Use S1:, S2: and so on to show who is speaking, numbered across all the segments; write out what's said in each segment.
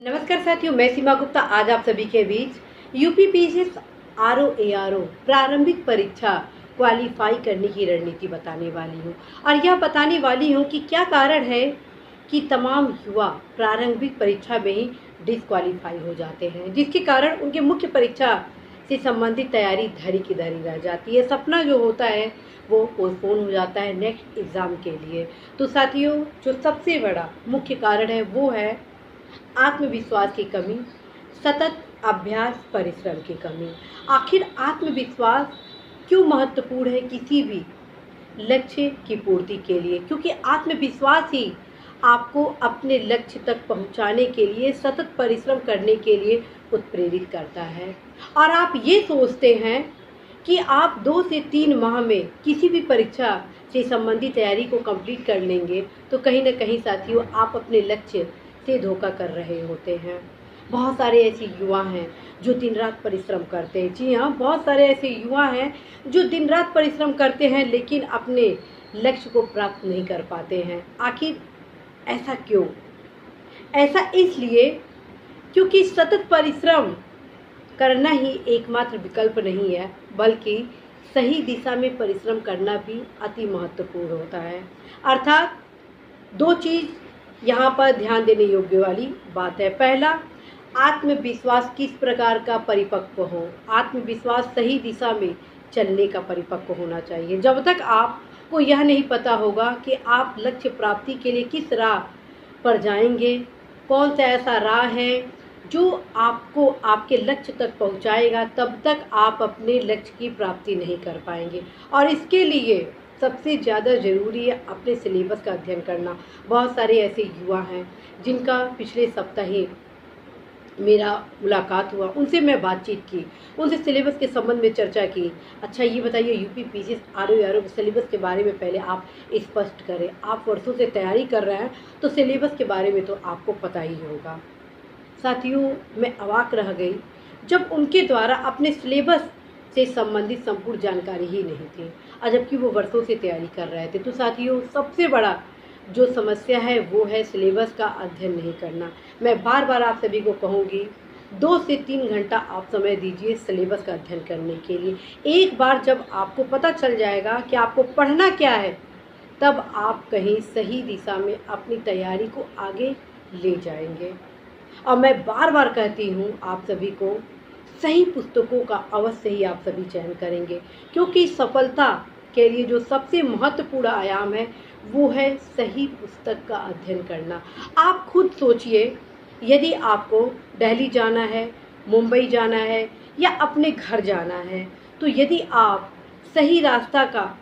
S1: नमस्कार साथियों, मैं सीमा गुप्ता आज आप सभी के बीच यूपीपीसीएस आरओ प्रारंभिक परीक्षा क्वालिफाई करने की रणनीति बताने वाली हूँ। और यह बताने वाली हूँ कि क्या कारण है कि तमाम युवा प्रारंभिक परीक्षा में ही डिसक्वालीफाई हो जाते हैं, जिसके कारण उनके मुख्य परीक्षा से संबंधित तैयारी धरी की धरी रह जाती है। सपना जो होता है वो पोस्टपोन हो जाता है नेक्स्ट एग्ज़ाम के लिए। तो साथियों, जो सबसे बड़ा मुख्य कारण है वो है आत्मविश्वास की कमी, सतत अभ्यास परिश्रम की कमी। आखिर आत्मविश्वास क्यों महत्वपूर्ण है किसी भी लक्ष्य की पूर्ति के लिए? क्योंकि आत्मविश्वास ही आपको अपने लक्ष्य तक पहुंचाने के लिए सतत परिश्रम करने के लिए उत्प्रेरित करता है। और आप ये सोचते हैं कि आप 2 से 3 माह में किसी भी परीक्षा से संबंधित तैयारी को कंप्लीट कर लेंगे, तो कहीं ना कहीं साथियों आप अपने लक्ष्य से धोखा कर रहे होते हैं। बहुत सारे ऐसे युवा हैं जो दिन रात परिश्रम करते हैं। जी हाँ, बहुत सारे ऐसे युवा हैं जो दिन रात परिश्रम करते हैं लेकिन अपने लक्ष्य को प्राप्त नहीं कर पाते हैं। आखिर ऐसा क्यों? ऐसा इसलिए क्योंकि सतत परिश्रम करना ही एकमात्र विकल्प नहीं है, बल्कि सही दिशा में परिश्रम करना भी अति महत्वपूर्ण होता है। अर्थात 2 चीज़ यहाँ पर ध्यान देने योग्य वाली बात है। पहला, आत्मविश्वास किस प्रकार का परिपक्व हो। आत्मविश्वास सही दिशा में चलने का परिपक्व होना चाहिए। जब तक आपको यह नहीं पता होगा कि आप लक्ष्य प्राप्ति के लिए किस राह पर जाएंगे, कौन सा ऐसा राह है जो आपको आपके लक्ष्य तक पहुंचाएगा, तब तक आप अपने लक्ष्य की प्राप्ति नहीं कर पाएंगे। और इसके लिए सबसे ज़्यादा ज़रूरी है अपने सिलेबस का अध्ययन करना। बहुत सारे ऐसे युवा हैं जिनका पिछले सप्ताह ही मेरा मुलाकात हुआ, उनसे मैं बातचीत की, उनसे सिलेबस के संबंध में चर्चा की। अच्छा ये बताइए, यूपीपीसीएस आरओ के सिलेबस के बारे में पहले आप स्पष्ट करें। आप वर्षों से तैयारी कर रहे हैं तो सिलेबस के बारे में तो आपको पता ही होगा। साथियों, मैं अवाक रह गई जब उनके द्वारा अपने सिलेबस से संबंधित संपूर्ण जानकारी ही नहीं थी, और जबकि वो वर्षों से तैयारी कर रहे थे। तो साथियों, सबसे बड़ा जो समस्या है वो है सिलेबस का अध्ययन नहीं करना। मैं बार बार आप सभी को कहूँगी, 2 से 3 घंटा आप समय दीजिए सिलेबस का अध्ययन करने के लिए। एक बार जब आपको पता चल जाएगा कि आपको पढ़ना क्या है, तब आप कहीं सही दिशा में अपनी तैयारी को आगे ले जाएंगे। और मैं बार बार कहती हूँ आप सभी को, सही पुस्तकों का अवश्य ही आप सभी चयन करेंगे, क्योंकि सफलता के लिए जो सबसे महत्वपूर्ण आयाम है वो है सही पुस्तक का अध्ययन करना। आप खुद सोचिए, यदि आपको दिल्ली जाना है, मुंबई जाना है या अपने घर जाना है, तो यदि आप सही रास्ता का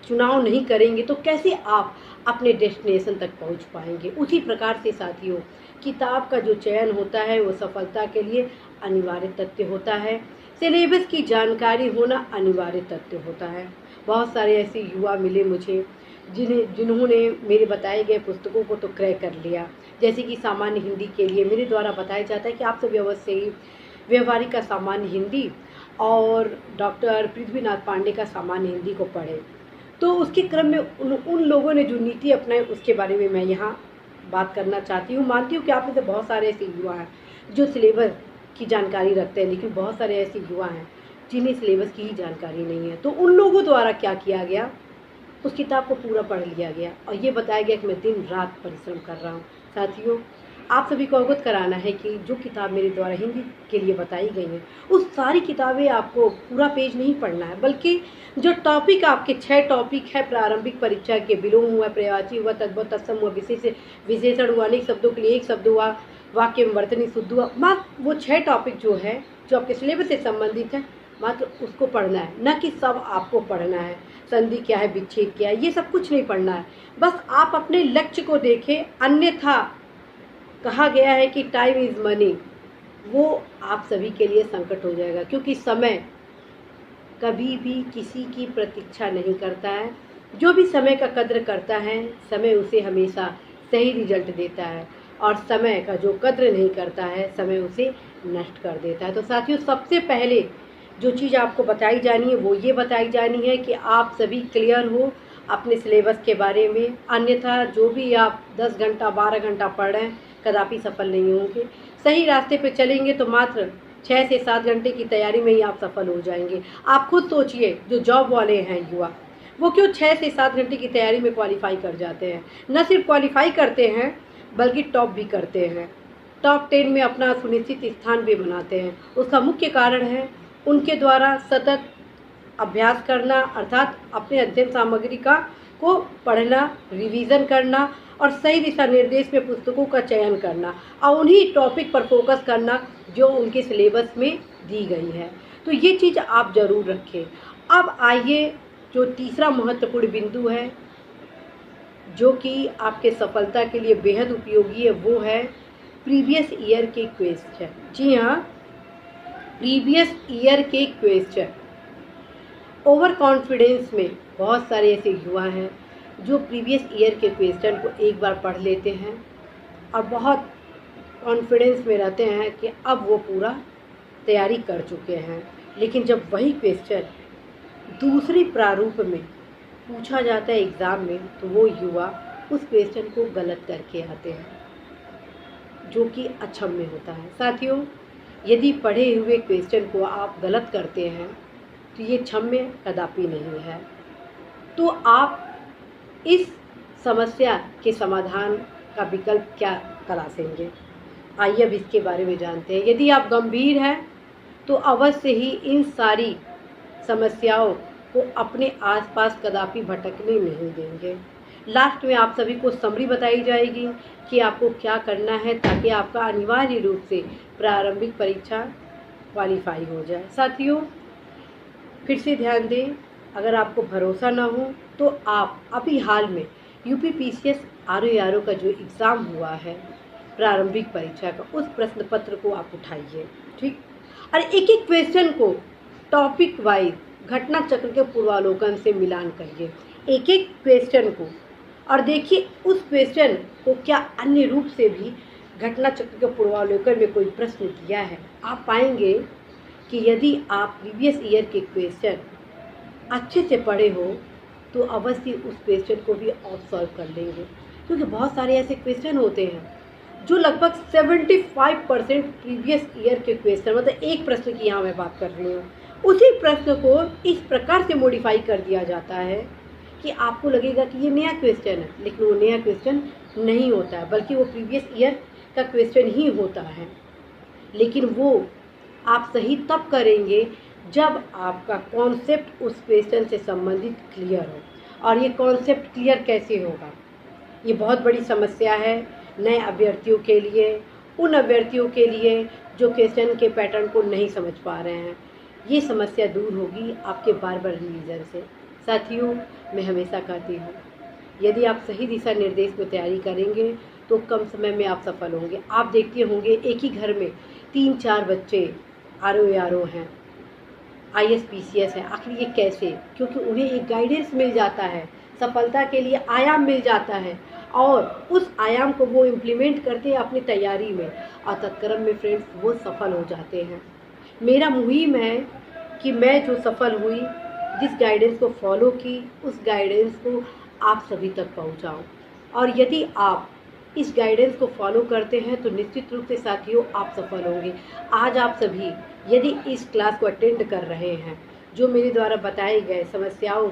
S1: चुनाव नहीं करेंगे तो कैसे आप अपने डेस्टिनेशन तक पहुंच पाएंगे। उसी प्रकार से साथियों, किताब का जो चयन होता है वो सफलता के लिए अनिवार्य तथ्य होता है। सिलेबस की जानकारी होना अनिवार्य तथ्य होता है। बहुत सारे ऐसे युवा मिले मुझे जिन्होंने मेरे बताए गए पुस्तकों को तो क्रय कर लिया। जैसे कि सामान्य हिंदी के लिए मेरे द्वारा बताया जाता है कि आप सभी अवश्य ही व्यवहारिक का सामान्य हिंदी और डॉक्टर पृथ्वीनाथ पांडे का सामान्य हिंदी को पढ़ें। तो उसके क्रम में उन लोगों ने जो नीति अपनाई उसके बारे में मैं यहाँ बात करना चाहती हूँ। मानती हूँ कि आप में से बहुत सारे ऐसे युवा हैं जो सिलेबस की जानकारी रखते हैं, लेकिन बहुत सारे ऐसे युवा हैं जिन्हें सिलेबस की ही जानकारी नहीं है। तो उन लोगों द्वारा क्या किया गया, उस किताब को पूरा पढ़ लिया गया और ये बताया गया कि मैं दिन रात परिश्रम कर रहा हूँ। साथियों, आप सभी को अवगत कराना है कि जो किताब मेरे द्वारा हिंदी के लिए बताई गई हैं, उस सारी किताबें आपको पूरा पेज नहीं पढ़ना है, बल्कि जो टॉपिक आपके 6 टॉपिक है प्रारंभिक परीक्षा के, विलोम हुआ, पर्यायवाची हुआ, तद्भव तत्सम हुआ, विशेषण हुआ, अनेक शब्दों के लिए एक शब्द हुआ, वाक्य में वर्तनी शुद्ध हुआ, मात्र वो 6 टॉपिक जो है जो आपके सिलेबस से संबंधित है, मात्र उसको पढ़ना है, न कि सब आपको पढ़ना है। संधि क्या है, विच्छेद क्या है, ये सब कुछ नहीं पढ़ना है। बस आप अपने लक्ष्य को देखें। अन्यथा कहा गया है कि टाइम इज़ मनी, वो आप सभी के लिए संकट हो जाएगा, क्योंकि समय कभी भी किसी की प्रतीक्षा नहीं करता है। जो भी समय का कद्र करता है, समय उसे हमेशा सही रिजल्ट देता है, और समय का जो कद्र नहीं करता है, समय उसे नष्ट कर देता है। तो साथियों, सबसे पहले जो चीज़ आपको बताई जानी है वो ये बताई जानी है कि आप सभी क्लियर हो अपने सिलेबस के बारे में। अन्यथा जो भी आप 10 घंटा 12 घंटा पढ़ रहे हैं, कदापि सफल नहीं होंगे। सही रास्ते पे चलेंगे तो मात्र 6 से 7 घंटे की तैयारी में ही आप सफल हो जाएंगे। आप खुद सोचिए, जो जॉब वाले हैं युवा, वो क्यों 6 से 7 घंटे की तैयारी में क्वालिफाई कर जाते हैं। न सिर्फ क्वालिफाई करते हैं बल्कि टॉप भी करते हैं, टॉप 10 में अपना सुनिश्चित स्थान भी बनाते हैं। उसका मुख्य कारण है उनके द्वारा सतत अभ्यास करना, अर्थात अपने अध्ययन सामग्री को पढ़ना, रिवीजन करना और सही दिशा निर्देश में पुस्तकों का चयन करना और उन्हीं टॉपिक पर फोकस करना जो उनके सिलेबस में दी गई है। तो ये चीज़ आप ज़रूर रखें। अब आइए, जो तीसरा महत्वपूर्ण बिंदु है जो कि आपके सफलता के लिए बेहद उपयोगी है, वो है प्रीवियस ईयर के क्वेश्चन। जी हाँ, प्रीवियस ईयर के क्वेश्चन। ओवर कॉन्फिडेंस में बहुत सारे ऐसे युवा हैं जो प्रीवियस ईयर के क्वेश्चन को एक बार पढ़ लेते हैं और बहुत कॉन्फिडेंस में रहते हैं कि अब वो पूरा तैयारी कर चुके हैं, लेकिन जब वही क्वेश्चन दूसरे प्रारूप में पूछा जाता है एग्ज़ाम में, तो वो युवा उस क्वेश्चन को गलत करके आते हैं, जो कि अक्षम्य होता है। साथियों, यदि पढ़े हुए क्वेश्चन को आप गलत करते हैं तो ये क्षम्य कदापि नहीं है। तो आप इस समस्या के समाधान का विकल्प क्या तलाशेंगे? आइए अब इसके बारे में जानते हैं। यदि आप गंभीर हैं तो अवश्य ही इन सारी समस्याओं को अपने आसपास कदापि भटकने नहीं देंगे। लास्ट में आप सभी को समरी बताई जाएगी कि आपको क्या करना है ताकि आपका अनिवार्य रूप से प्रारंभिक परीक्षा क्वालिफाई हो जाए। साथियों, फिर से ध्यान दें, अगर आपको भरोसा ना हो तो आप अभी हाल में यूपीपीसीएस आरओ का जो एग्ज़ाम हुआ है प्रारंभिक परीक्षा का, उस प्रश्न पत्र को आप उठाइए, ठीक, और एक एक क्वेश्चन को टॉपिक वाइज घटना चक्र के पूर्वावलोकन से मिलान करिए, एक एक क्वेश्चन को, और देखिए उस क्वेश्चन को क्या अन्य रूप से भी घटना चक्र के पूर्वावलोकन में कोई प्रश्न दिया है। आप पाएंगे कि यदि आप प्रीवियस ईयर के क्वेश्चन अच्छे से पढ़े हो तो अवश्य उस क्वेश्चन को भी आप सॉल्व कर लेंगे, क्योंकि बहुत सारे ऐसे क्वेश्चन होते हैं जो लगभग 75% प्रीवियस ईयर के क्वेश्चन, मतलब एक प्रश्न की यहाँ मैं बात कर रही हूँ, उसी प्रश्न को इस प्रकार से मॉडिफाई कर दिया जाता है कि आपको लगेगा कि ये नया क्वेश्चन है, लेकिन वो नया क्वेश्चन नहीं होता है, बल्कि वो प्रीवियस ईयर का क्वेश्चन ही होता है। लेकिन वो आप सही तब करेंगे जब आपका कॉन्सेप्ट उस क्वेश्चन से संबंधित क्लियर हो। और ये कॉन्सेप्ट क्लियर कैसे होगा? ये बहुत बड़ी समस्या है नए अभ्यर्थियों के लिए, उन अभ्यर्थियों के लिए जो क्वेश्चन के पैटर्न को नहीं समझ पा रहे हैं। ये समस्या दूर होगी आपके बार बार रिवीजन से। साथियों, मैं हमेशा कहती हूँ, यदि आप सही दिशा निर्देश में तैयारी करेंगे तो कम समय में आप सफल होंगे। आप देखते होंगे एक ही घर में 3-4 बच्चे आरओ हैं, ISPCS है। आखिर ये कैसे? क्योंकि उन्हें एक गाइडेंस मिल जाता है, सफलता के लिए आयाम मिल जाता है और उस आयाम को वो इम्प्लीमेंट करते हैं अपनी तैयारी में और तत्क्रम में फ्रेंड्स वो सफल हो जाते हैं। मेरा मुहिम है कि मैं जो सफल हुई, जिस गाइडेंस को फॉलो की, उस गाइडेंस को आप सभी तक पहुंचाऊं। और यदि आप इस गाइडेंस को फॉलो करते हैं तो निश्चित रूप से साथियों आप सफल होंगे। आज आप सभी यदि इस क्लास को अटेंड कर रहे हैं, जो मेरे द्वारा बताए गए समस्याओं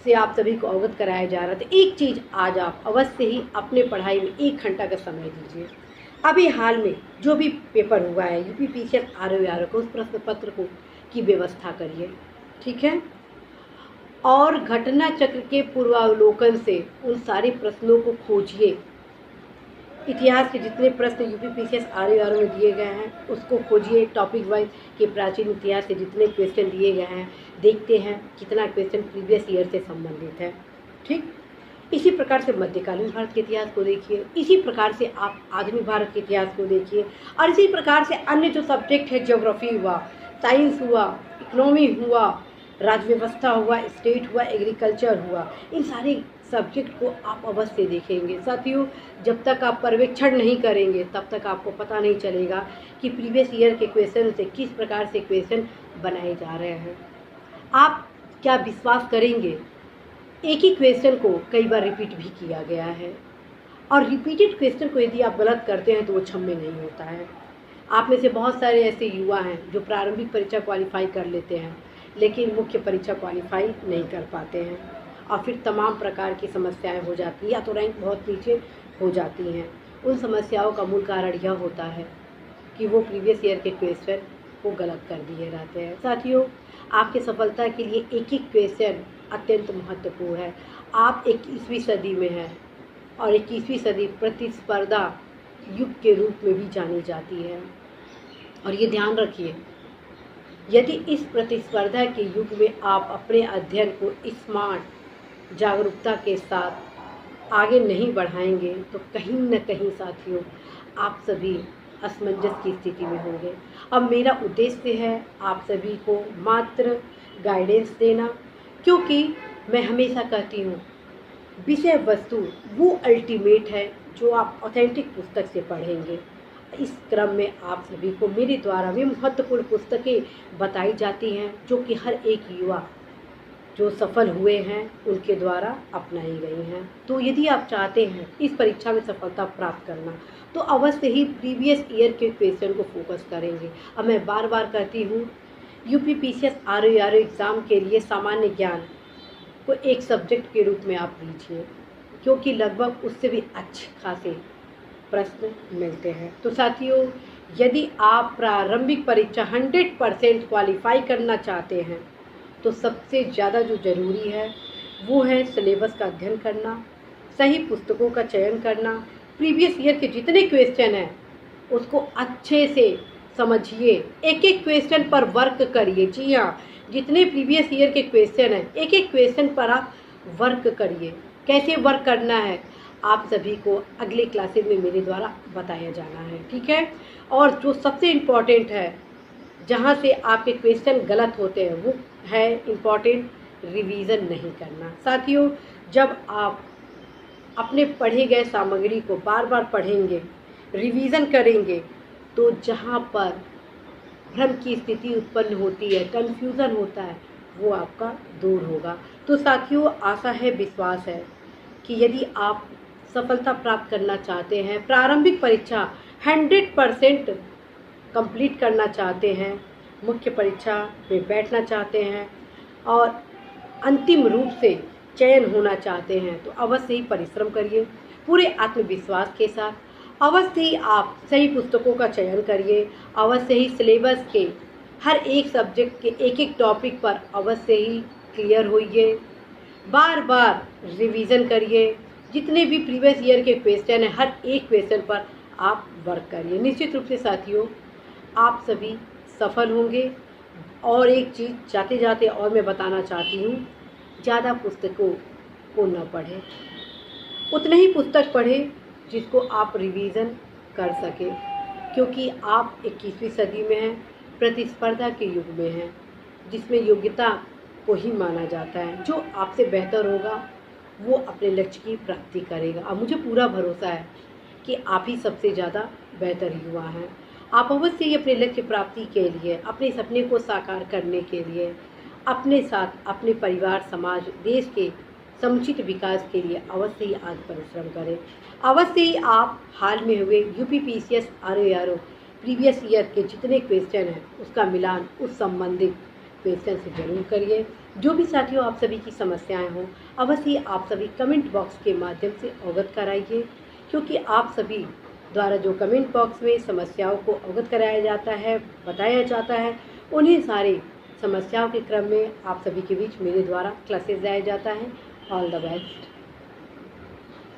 S1: से आप सभी को अवगत कराया जा रहा है, तो एक चीज़ आज आप अवश्य ही अपने पढ़ाई में 1 घंटा का समय दीजिए। अभी हाल में जो भी पेपर हुआ है यूपीपीसीएस आरओ का, उस प्रश्न पत्र को की व्यवस्था करिए, ठीक है, और घटना चक्र के पूर्वावलोकन से उन सारे प्रश्नों को खोजिए। इतिहास के जितने प्रश्न यूपीपीसीएस आरओ में दिए गए हैं उसको खोजिए, टॉपिक वाइज के प्राचीन इतिहास के जितने क्वेश्चन दिए गए हैं देखते हैं कितना क्वेश्चन प्रीवियस ईयर से संबंधित है, ठीक। इसी प्रकार से मध्यकालीन भारत के इतिहास को देखिए, इसी प्रकार से आप आधुनिक भारत के इतिहास को देखिए, और इसी प्रकार से अन्य जो सब्जेक्ट है, ज्योग्राफी हुआ, साइंस हुआ, इकोनॉमी हुआ, राज्य व्यवस्था हुआ, स्टेट हुआ, एग्रीकल्चर हुआ, इन सारे सब्जेक्ट को आप अवश्य देखेंगे। साथियों, जब तक आप पर्यवेक्षण नहीं करेंगे तब तक आपको पता नहीं चलेगा कि प्रीवियस ईयर के क्वेश्चन से किस प्रकार से क्वेश्चन बनाए जा रहे हैं। आप क्या विश्वास करेंगे, एक ही क्वेश्चन को कई बार रिपीट भी किया गया है और रिपीटेड क्वेश्चन को यदि आप गलत करते हैं तो वो क्षम्य नहीं होता है। आप में से बहुत सारे ऐसे युवा हैं जो प्रारंभिक परीक्षा क्वालिफाई कर लेते हैं लेकिन मुख्य परीक्षा क्वालिफाई नहीं कर पाते हैं और फिर तमाम प्रकार की समस्याएं हो जाती हैं या तो रैंक बहुत नीचे हो जाती हैं। उन समस्याओं का मूल कारण यह होता है कि वो प्रीवियस ईयर के क्वेश्चन को गलत कर दिए रहते हैं। साथियों, आपकी सफलता के लिए एक एक क्वेश्चन अत्यंत महत्वपूर्ण है। आप 21वीं सदी में हैं और 21वीं सदी प्रतिस्पर्धा युग के रूप में भी जानी जाती है। और ये ध्यान रखिए, यदि इस प्रतिस्पर्धा के युग में आप अपने अध्ययन को स्मार्ट जागरूकता के साथ आगे नहीं बढ़ाएंगे तो कहीं न कहीं साथियों आप सभी असमंजस की स्थिति में होंगे। अब मेरा उद्देश्य है आप सभी को मात्र गाइडेंस देना, क्योंकि मैं हमेशा कहती हूँ विषय वस्तु वो अल्टीमेट है जो आप ऑथेंटिक पुस्तक से पढ़ेंगे। इस क्रम में आप सभी को मेरे द्वारा वे महत्वपूर्ण पुस्तकें बताई जाती हैं जो कि हर एक युवा जो सफल हुए हैं उनके द्वारा अपनाई गई हैं। तो यदि आप चाहते हैं इस परीक्षा में सफलता प्राप्त करना तो अवश्य ही प्रीवियस ईयर के क्वेश्चन को फोकस करेंगे। अब मैं बार बार कहती हूँ यूपीपीसीएस आरओ एग्ज़ाम के लिए सामान्य ज्ञान को एक सब्जेक्ट के रूप में आप लीजिए, क्योंकि लगभग उससे भी अच्छे खासे प्रश्न मिलते हैं। तो साथियों, यदि आप प्रारंभिक परीक्षा 100% क्वालिफाई करना चाहते हैं तो सबसे ज़्यादा जो ज़रूरी है वो है सिलेबस का अध्ययन करना, सही पुस्तकों का चयन करना, प्रीवियस ईयर के जितने क्वेश्चन हैं उसको अच्छे से समझिए, एक एक क्वेश्चन पर वर्क करिए। जी हाँ, जितने प्रीवियस ईयर के क्वेश्चन हैं एक एक क्वेश्चन पर आप वर्क करिए। कैसे वर्क करना है आप सभी को अगले क्लासेज में मेरे द्वारा बताया जाना है, ठीक है। और जो सबसे इम्पॉर्टेंट है, जहाँ से आपके क्वेश्चन गलत होते हैं, वो है इम्पॉर्टेंट रिवीजन नहीं करना। साथियों, जब आप अपने पढ़े गए सामग्री को बार बार पढ़ेंगे, रिवीजन करेंगे, तो जहाँ पर भ्रम की स्थिति उत्पन्न होती है, कन्फ्यूज़न होता है, वो आपका दूर होगा। तो साथियों, आशा है, विश्वास है कि यदि आप सफलता प्राप्त करना चाहते हैं, प्रारंभिक परीक्षा 100% कंप्लीट करना चाहते हैं, मुख्य परीक्षा में बैठना चाहते हैं और अंतिम रूप से चयन होना चाहते हैं तो अवश्य ही परिश्रम करिए पूरे आत्मविश्वास के साथ। अवश्य ही आप सही पुस्तकों का चयन करिए, अवश्य ही सिलेबस के हर एक सब्जेक्ट के एक एक टॉपिक पर अवश्य ही क्लियर होइए, बार बार रिवीजन करिए। जितने भी प्रीवियस ईयर के क्वेश्चन हैं हर एक क्वेश्चन पर आप वर्क करिए। निश्चित रूप से साथियों आप सभी सफल होंगे। और एक चीज़ जाते जाते और मैं बताना चाहती हूँ, ज़्यादा पुस्तकों को न पढ़ें, उतने ही पुस्तक पढ़ें जिसको आप रिवीजन कर सकें, क्योंकि आप 21वीं सदी में हैं, प्रतिस्पर्धा के युग में हैं, जिसमें योग्यता को ही माना जाता है। जो आपसे बेहतर होगा वो अपने लक्ष्य की प्राप्ति करेगा। और मुझे पूरा भरोसा है कि आप ही सबसे ज़्यादा बेहतर युवा हैं। आप अवश्य ही अपने लक्ष्य प्राप्ति के लिए, अपने सपने को साकार करने के लिए, अपने साथ अपने परिवार, समाज, देश के समुचित विकास के लिए अवश्य ही आज परिश्रम करें। अवश्य ही आप हाल में हुए यूपीपीसीएस आरओ प्रीवियस ईयर के जितने क्वेश्चन हैं उसका मिलान उस संबंधित क्वेश्चन से जरूर करिए। जो भी साथियों आप सभी की समस्याएं हों अवश्य आप सभी कमेंट बॉक्स के माध्यम से अवगत कराइए, क्योंकि आप सभी द्वारा जो कमेंट बॉक्स में समस्याओं को अवगत कराया जाता है, बताया जाता है, उन्हीं सारे समस्याओं के क्रम में आप सभी के बीच मेरे द्वारा क्लासेस दिया जाता है। All the best.